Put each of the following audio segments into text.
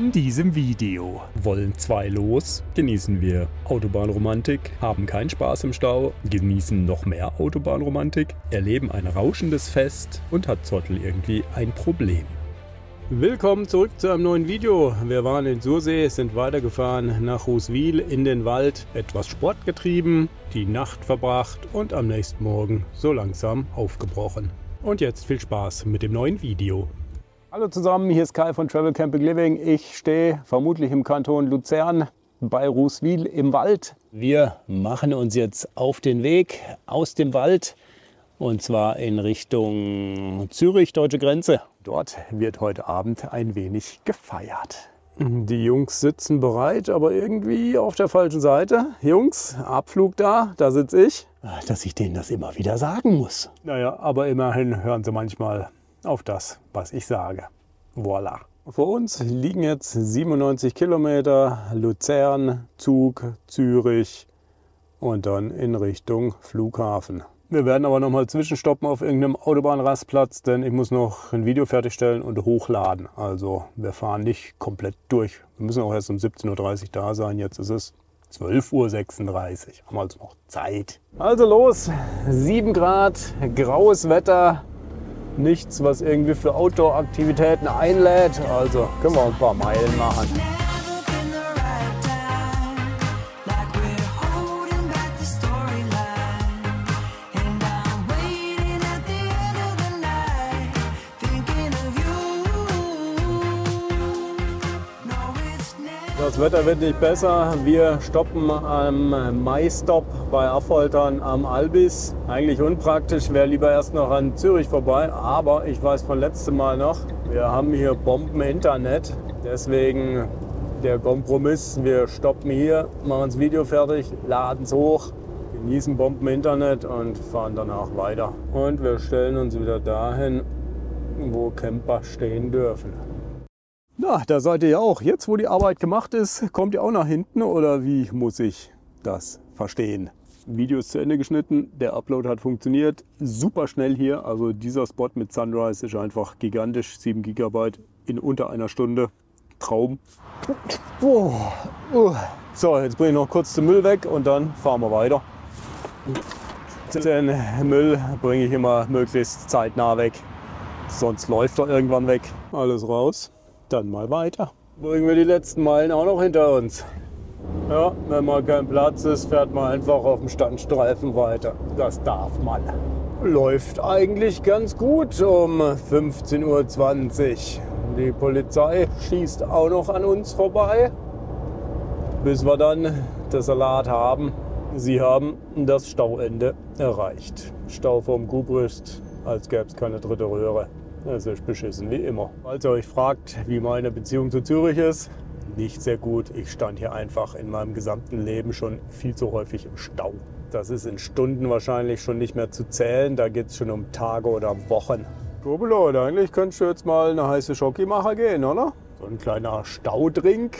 in diesem Video. Wollen zwei los, genießen wir Autobahnromantik, haben keinen Spaß im Stau, genießen noch mehr Autobahnromantik, erleben ein rauschendes Fest und hat Zottel irgendwie ein Problem. Willkommen zurück zu einem neuen Video. Wir waren in Sursee, sind weitergefahren nach Rußwil in den Wald, etwas Sport getrieben, die Nacht verbracht und am nächsten Morgen so langsam aufgebrochen. Und jetzt viel Spaß mit dem neuen Video. Hallo zusammen, hier ist Kai von Travel Camping Living. Ich stehe vermutlich im Kanton Luzern bei Rußwil im Wald. Wir machen uns jetzt auf den Weg aus dem Wald und zwar in Richtung Zürich, deutsche Grenze. Dort wird heute Abend ein wenig gefeiert. Die Jungs sitzen bereit, aber irgendwie auf der falschen Seite. Jungs, Abflug da sitze ich. Dass ich denen das immer wieder sagen muss. Naja, aber immerhin hören sie manchmal auf das, was ich sage. Voilà. Vor uns liegen jetzt 97 Kilometer, Luzern, Zug, Zürich und dann in Richtung Flughafen. Wir werden aber noch mal zwischenstoppen auf irgendeinem Autobahnrastplatz, denn ich muss noch ein Video fertigstellen und hochladen. Also wir fahren nicht komplett durch. Wir müssen auch erst um 17:30 Uhr da sein. Jetzt ist es 12:36 Uhr. Haben wir also noch Zeit. Also los, 7 Grad, graues Wetter. Nichts, was irgendwie für Outdoor-Aktivitäten einlädt. Also können wir ein paar Meilen machen. Das Wetter wird nicht besser. Wir stoppen am Mai-Stop bei Affoltern am Albis. Eigentlich unpraktisch, wäre lieber erst noch an Zürich vorbei. Aber ich weiß von letztem Mal noch, wir haben hier Bomben-Internet. Deswegen der Kompromiss, wir stoppen hier, machen das Video fertig, laden es hoch, genießen Bomben-Internet und fahren danach weiter. Und wir stellen uns wieder dahin, wo Camper stehen dürfen. Na, da seid ihr ja auch. Jetzt, wo die Arbeit gemacht ist, kommt ihr auch nach hinten oder wie muss ich das verstehen? Video ist zu Ende geschnitten, der Upload hat funktioniert, super schnell hier. Also dieser Spot mit Sunrise ist einfach gigantisch, 7 GB in unter einer Stunde. Traum. So, jetzt bringe ich noch kurz den Müll weg und dann fahren wir weiter. Den Müll bringe ich immer möglichst zeitnah weg, sonst läuft er irgendwann weg. Alles raus. Dann mal weiter. Bringen wir die letzten Meilen auch noch hinter uns. Ja, wenn mal kein Platz ist, fährt man einfach auf dem Standstreifen weiter. Das darf man. Läuft eigentlich ganz gut um 15:20 Uhr. Die Polizei schießt auch noch an uns vorbei, bis wir dann das Salat haben. Sie haben das Stauende erreicht. Stau vom Kuhbrüst, als gäbe es keine dritte Röhre. Das ist beschissen, wie immer. Falls ihr euch fragt, wie meine Beziehung zu Zürich ist, nicht sehr gut. Ich stand hier einfach in meinem gesamten Leben schon viel zu häufig im Stau. Das ist in Stunden wahrscheinlich schon nicht mehr zu zählen. Da geht es schon um Tage oder Wochen. Kurbelot, eigentlich könntest du jetzt mal eine heiße Schokimacher gehen, oder? So ein kleiner Staudrink,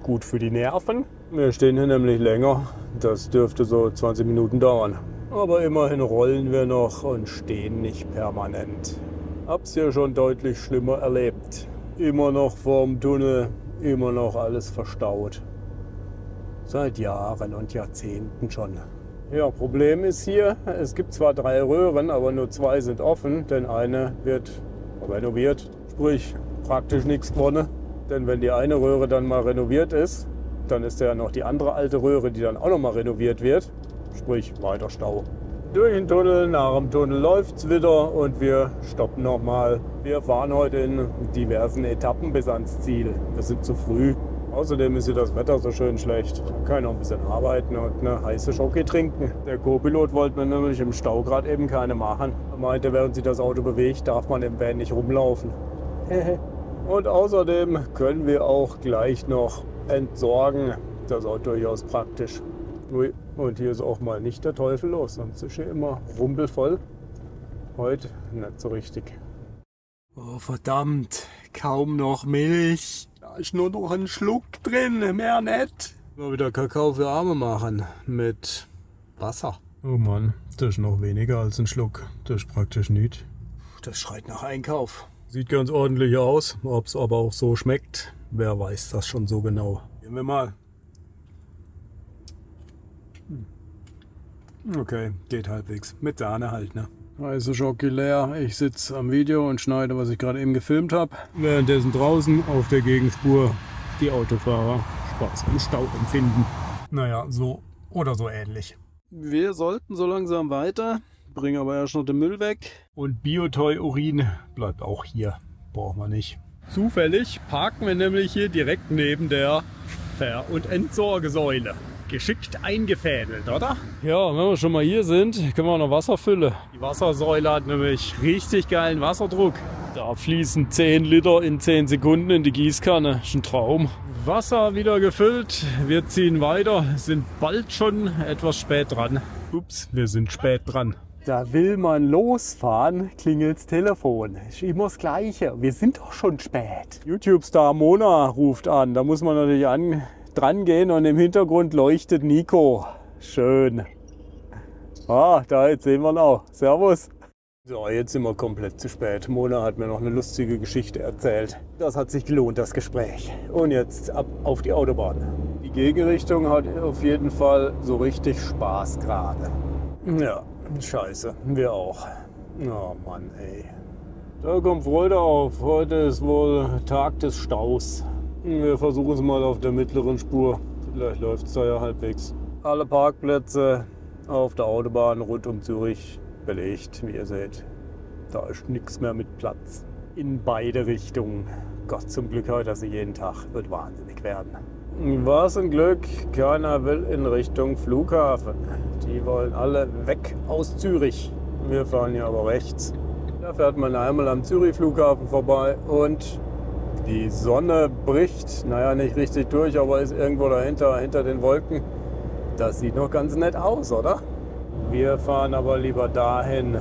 gut für die Nerven. Wir stehen hier nämlich länger. Das dürfte so 20 Minuten dauern. Aber immerhin rollen wir noch und stehen nicht permanent. Hab's ja schon deutlich schlimmer erlebt. Immer noch vorm Tunnel, immer noch alles verstaut. Seit Jahren und Jahrzehnten schon. Ja, Problem ist hier, es gibt zwar 3 Röhren, aber nur 2 sind offen, denn eine wird renoviert. Sprich, praktisch nichts gewonnen. Denn wenn die eine Röhre dann mal renoviert ist, dann ist ja noch die andere alte Röhre, die dann auch noch mal renoviert wird. Sprich, weiter Stau. Durch den Tunnel, nach dem Tunnel läuft es wieder und wir stoppen nochmal. Wir fahren heute in diversen Etappen bis ans Ziel. Wir sind zu früh. Außerdem ist hier das Wetter so schön schlecht. Da kann ich noch ein bisschen arbeiten und eine heiße Schoki trinken. Der Co-Pilot wollte mir nämlich im Stau gerade eben keine machen. Er meinte, während sich das Auto bewegt, darf man im Van nicht rumlaufen. Und außerdem können wir auch gleich noch entsorgen. Das ist auch durchaus praktisch. Ui, und hier ist auch mal nicht der Teufel los, sonst ist hier immer rumpelvoll. Heute nicht so richtig. Oh verdammt, kaum noch Milch. Da ist nur noch ein Schluck drin, mehr nicht. Mal wieder Kakao für Arme machen mit Wasser. Oh Mann, das ist noch weniger als ein Schluck. Das ist praktisch nichts. Das schreit nach Einkauf. Sieht ganz ordentlich aus, ob es aber auch so schmeckt, wer weiß das schon so genau. Gehen wir mal. Okay, geht halbwegs. Mit Sahne halt, ne? Also Jockey leer. Ich sitze am Video und schneide, was ich gerade eben gefilmt habe. Währenddessen draußen auf der Gegenspur die Autofahrer Spaß am Stau empfinden. Naja, so oder so ähnlich. Wir sollten so langsam weiter, bringen aber erst noch den Müll weg. Und Biotoy-Urin bleibt auch hier. Brauchen wir nicht. Zufällig parken wir nämlich hier direkt neben der Ver- und Entsorgesäule. Geschickt eingefädelt, oder? Ja, wenn wir schon mal hier sind, können wir auch noch Wasser füllen. Die Wassersäule hat nämlich richtig geilen Wasserdruck. Da fließen 10 Liter in 10 Sekunden in die Gießkanne. Ist ein Traum. Wasser wieder gefüllt. Wir ziehen weiter. Sind bald schon etwas spät dran. Ups, wir sind spät dran. Da will man losfahren, klingelt's Telefon. Ist immer das Gleiche. Wir sind doch schon spät. YouTube-Star Mona ruft an. Da muss man natürlich dran gehen und im Hintergrund leuchtet Nico. Schön. Ah, da, jetzt sehen wir ihn auch. Servus. So, jetzt sind wir komplett zu spät. Mona hat mir noch eine lustige Geschichte erzählt. Das hat sich gelohnt, das Gespräch. Und jetzt ab auf die Autobahn. Die Gegenrichtung hat auf jeden Fall so richtig Spaß gerade. Ja, scheiße. Wir auch. Oh Mann, ey. Da kommt Freude auf. Heute ist wohl Tag des Staus. Wir versuchen es mal auf der mittleren Spur. Vielleicht läuft es da ja halbwegs. Alle Parkplätze auf der Autobahn rund um Zürich belegt, wie ihr seht. Da ist nichts mehr mit Platz. In beide Richtungen. Gott, zum Glück heute das jeden Tag. Wird wahnsinnig werden. Was ein Glück, keiner will in Richtung Flughafen. Die wollen alle weg aus Zürich. Wir fahren hier aber rechts. Da fährt man einmal am Zürich-Flughafen vorbei und die Sonne bricht, naja, nicht richtig durch, aber ist irgendwo dahinter, hinter den Wolken. Das sieht noch ganz nett aus, oder? Wir fahren aber lieber dahin,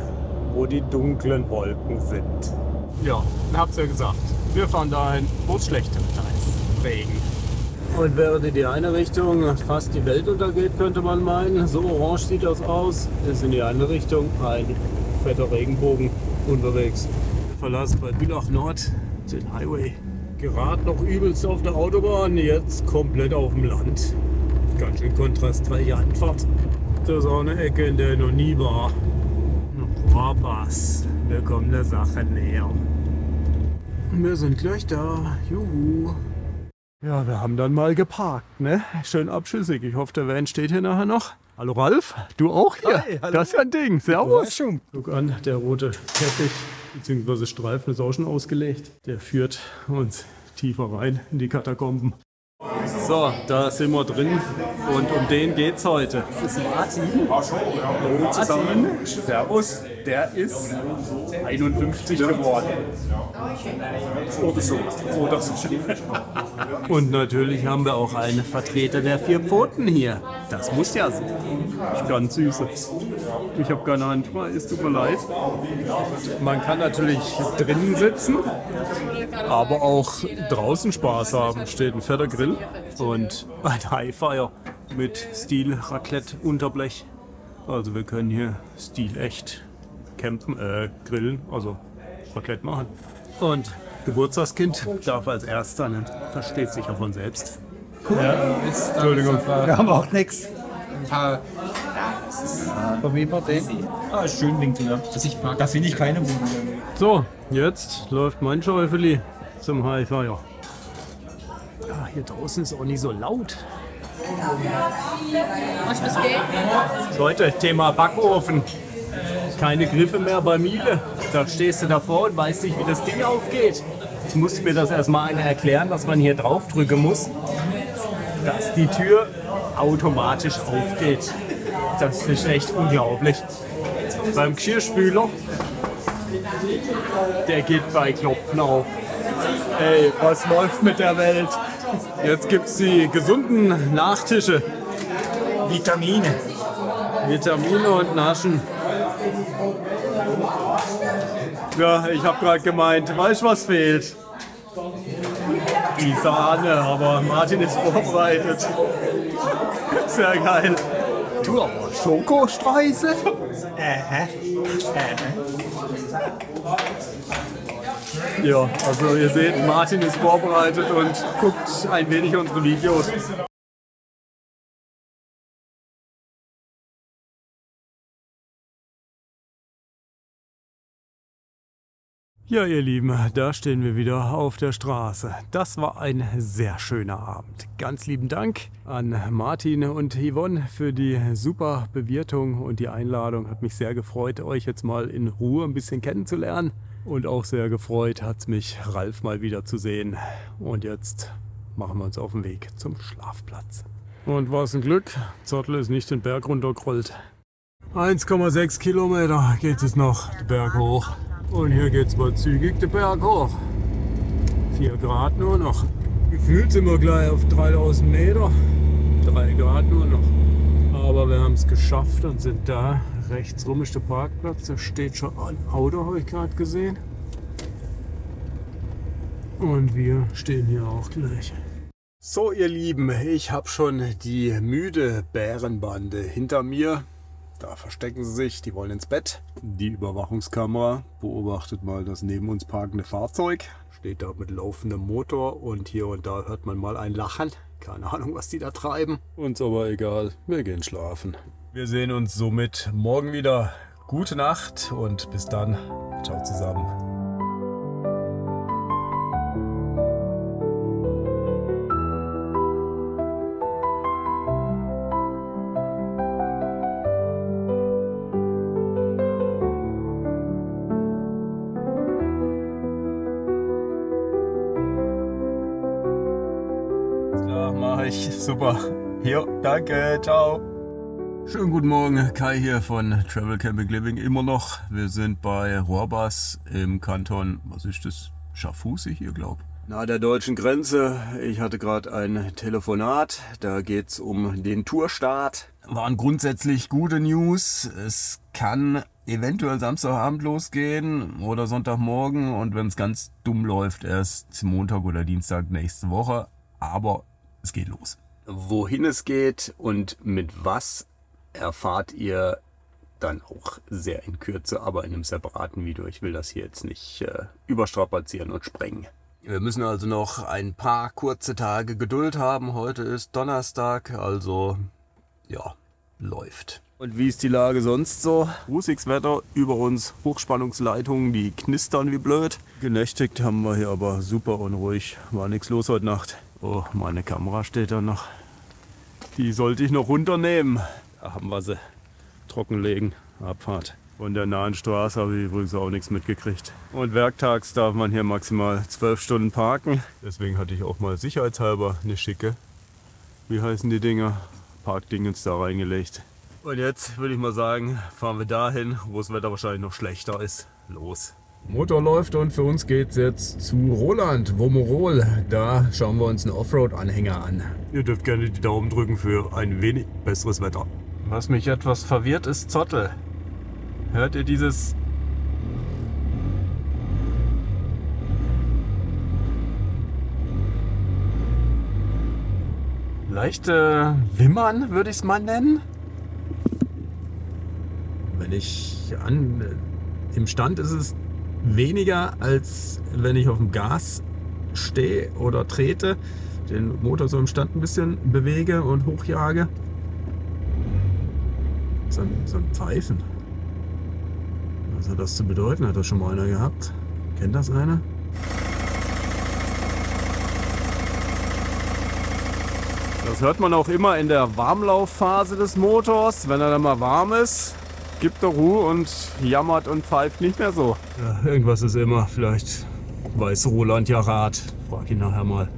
wo die dunklen Wolken sind. Ja, hab's ja gesagt. Wir fahren dahin, wo es schlechtere ist. Regen. Und während in die eine Richtung fast die Welt untergeht, könnte man meinen, so orange sieht das aus, ist in die andere Richtung ein fetter Regenbogen unterwegs. Wir verlassen bei Bülach Nord den Highway. Gerade noch übelst auf der Autobahn, jetzt komplett auf dem Land. Ganz schön kontrastreiche Anfahrt. Das ist auch eine Ecke, in der ich noch nie war. Rohrbas, wir kommen der Sache näher. Wir sind gleich da, juhu. Ja, wir haben dann mal geparkt, ne? Schön abschüssig. Ich hoffe, der Van steht hier nachher noch. Hallo Ralf, du auch hier? Hi, hallo. Das ist ja ein Ding, servus. Guck an, der rote Teppich bzw. Streifen ist auch schon ausgelegt. Der führt uns tiefer rein in die Katakomben. So, da sind wir drin und um den geht's heute. Das ist Martin. Hallo zusammen. Servus, der ist 51 geworden. Oder so. Oder so. Und natürlich haben wir auch einen Vertreter der 4 Pfoten hier. Das muss ja sein. Ganz süß. Ich habe keine Hand frei, es tut mir leid. Man kann natürlich drinnen sitzen, aber auch draußen Spaß haben. Steht ein fetter Grill und ein Highfire mit Stil-Raclette-Unterblech. Also wir können hier stilecht campen, grillen, also Raclette machen. Und Geburtstagskind darf als Erster, ne? Versteht sich ja von selbst. Cool. Ja. Entschuldigung. Wir haben auch nichts. Probieren wir den. Ah, schön Winkel, ja. Da finde ich keine Wunder. So, jetzt läuft mein Schäufeli zum Highfire. Ah, hier draußen ist auch nicht so laut. Leute, Thema Backofen. Keine Griffe mehr bei Miele. Da stehst du davor und weißt nicht, wie das Ding aufgeht. Jetzt musste mir das erstmal einer erklären, dass man hier drauf drücken muss, dass die Tür automatisch aufgeht. Das ist echt unglaublich. Beim Geschirrspüler, der geht bei Klopfen auf. Ey, was läuft mit der Welt? Jetzt gibt's die gesunden Nachtische. Vitamine. Vitamine und Naschen. Ja, ich habe gerade gemeint, weißt du, was fehlt? Die Sahne, aber Martin ist vorbereitet. Sehr geil. Du aber Schokostreusel? Ja, also ihr seht, Martin ist vorbereitet und guckt ein wenig unsere Videos. Ja, ihr Lieben, da stehen wir wieder auf der Straße. Das war ein sehr schöner Abend. Ganz lieben Dank an Martin und Yvonne für die super Bewirtung und die Einladung. Hat mich sehr gefreut, euch jetzt mal in Ruhe ein bisschen kennenzulernen. Und auch sehr gefreut hat es mich, Ralf mal wieder zu sehen. Und jetzt machen wir uns auf den Weg zum Schlafplatz. Und was ein Glück, Zottel ist nicht den Berg runtergerollt. 1,6 Kilometer geht es noch den Berg hoch. Und hier geht's mal zügig den Berg hoch. 4 Grad nur noch. Gefühlt sind wir gleich auf 3000 Meter. 3 Grad nur noch. Aber wir haben es geschafft und sind da. Rechts rum ist der Parkplatz. Da steht schon ein Auto, habe ich gerade gesehen. Und wir stehen hier auch gleich. So, ihr Lieben, ich habe schon die müde Bärenbande hinter mir. Da verstecken sie sich, die wollen ins Bett. Die Überwachungskamera beobachtet mal das neben uns parkende Fahrzeug. Steht da mit laufendem Motor und hier und da hört man mal ein Lachen. Keine Ahnung, was die da treiben. Uns aber egal, wir gehen schlafen. Wir sehen uns somit morgen wieder. Gute Nacht und bis dann. Ciao zusammen. Super. Jo, danke, ciao. Schönen guten Morgen, Kai hier von Travel Camping Living immer noch. Wir sind bei Rohrbas im Kanton, was ist das? Schaffhausen hier, glaube ich. Nahe der deutschen Grenze. Ich hatte gerade ein Telefonat, da geht es um den Tourstart. Waren grundsätzlich gute News. Es kann eventuell Samstagabend losgehen oder Sonntagmorgen und wenn es ganz dumm läuft, erst Montag oder Dienstag nächste Woche. Aber es geht los. Wohin es geht und mit was erfahrt ihr dann auch sehr in Kürze, aber in einem separaten Video. Ich will das hier jetzt nicht überstrapazieren und sprengen. Wir müssen also noch ein paar kurze Tage Geduld haben. Heute ist Donnerstag, also ja, läuft. Und wie ist die Lage sonst so? Rußiges Wetter, über uns Hochspannungsleitungen, die knistern wie blöd. Genächtigt haben wir hier aber super unruhig, war nichts los heute Nacht. Oh, meine Kamera steht da noch. Die sollte ich noch runternehmen. Da haben wir sie. Trockenlegen, Abfahrt. Von der nahen Straße habe ich übrigens auch nichts mitgekriegt. Und werktags darf man hier maximal 12 Stunden parken. Deswegen hatte ich auch mal sicherheitshalber eine schicke, wie heißen die Dinger, Parkdingens da reingelegt. Und jetzt würde ich mal sagen, fahren wir dahin, wo das Wetter wahrscheinlich noch schlechter ist. Los! Motor läuft und für uns geht es jetzt zu Roland, Womorol. Da schauen wir uns einen Offroad-Anhänger an. Ihr dürft gerne die Daumen drücken für ein wenig besseres Wetter. Was mich etwas verwirrt ist Zottel. Hört ihr dieses leichte Wimmern, würde ich es mal nennen? Wenn ich im Stand ist es weniger, als wenn ich auf dem Gas stehe oder trete, den Motor so im Stand ein bisschen bewege und hochjage. So ein Pfeifen. Was hat das zu bedeuten? Hat das schon mal einer gehabt? Kennt das einer? Das hört man auch immer in der Warmlaufphase des Motors, wenn er dann mal warm ist. Gibt er Ruhe und jammert und pfeift nicht mehr so. Ja, irgendwas ist immer. Vielleicht weiß Roland ja Rat. Frag ihn nachher mal.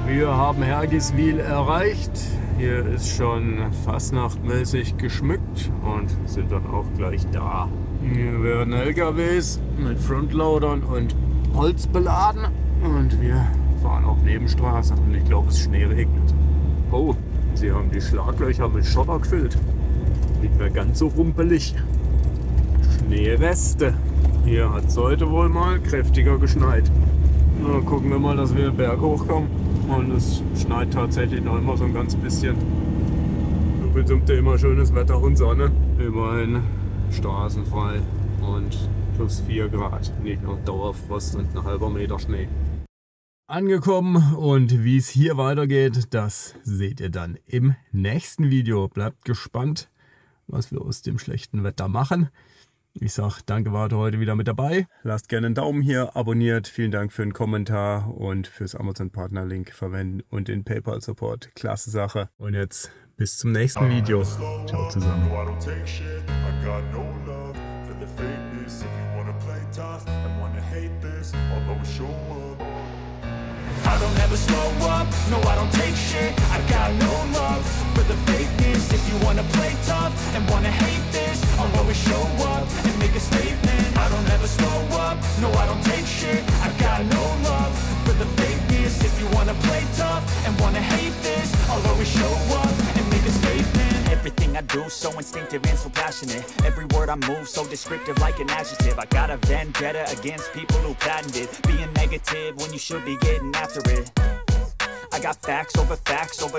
Wir haben Hergiswil erreicht. Hier ist schon fastnachtmäßig geschmückt und sind dann auch gleich da. Hier werden LKWs mit Frontloadern und Holz beladen und wir fahren auf Nebenstraße und ich glaube, es Schnee regnet. Oh, sie haben die Schlaglöcher mit Schotter gefüllt. Nicht mehr ganz so rumpelig. Schneereste. Hier hat es heute wohl mal kräftiger geschneit. Na, gucken wir mal, dass wir den Berg hochkommen. Und es schneit tatsächlich noch immer so ein ganz bisschen. So viel zum Thema schönes Wetter und Sonne. Immerhin straßenfrei und plus 4 Grad. Nicht noch Dauerfrost und ein halber Meter Schnee. Angekommen und wie es hier weitergeht, das seht ihr dann im nächsten Video. Bleibt gespannt, was wir aus dem schlechten Wetter machen. Ich sage danke, wart heute wieder mit dabei. Lasst gerne einen Daumen hier, abonniert. Vielen Dank für den Kommentar und fürs Amazon-Partner-Link verwenden und den PayPal-Support. Klasse Sache. Und jetzt bis zum nächsten Video. Ciao zusammen. I don't ever slow up, no I don't take shit. I got no love for the fakeness. If you wanna play tough and wanna hate this, I'll always show up and make a statement. I don't ever slow up, no I don't take shit. I got no love for the fakeness. If you wanna play tough and wanna hate this, I'll always show up and make a statement. Everything I do so instinctive and so passionate. Every word I move so descriptive like an adjective. I got a vendetta against people who patented being negative when you should be getting after it. I got facts over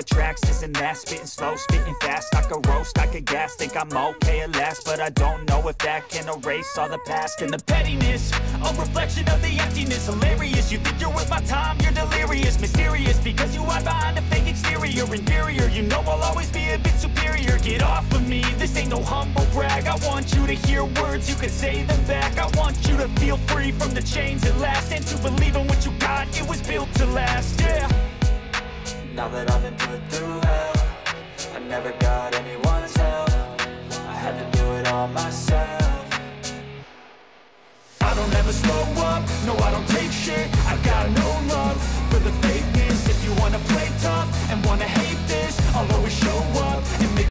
tracks, this and that. Spitting slow, spitting fast. I could roast, I could gas. Think I'm okay at last, but I don't know if that can erase all the past. And the pettiness, a reflection of the emptiness. Hilarious, you think you're worth my time, you're delirious. Mysterious, because you hide behind a fake exterior. Inferior, you know I'll always be a bit superior. Get off of me, this ain't no humble brag. I want you to hear words, you can say them back. I want you to feel free from the chains at last, and to believe in what you got, it was built to last, yeah. Now that I've been put through hell, I never got anyone's help. I had to do it all myself.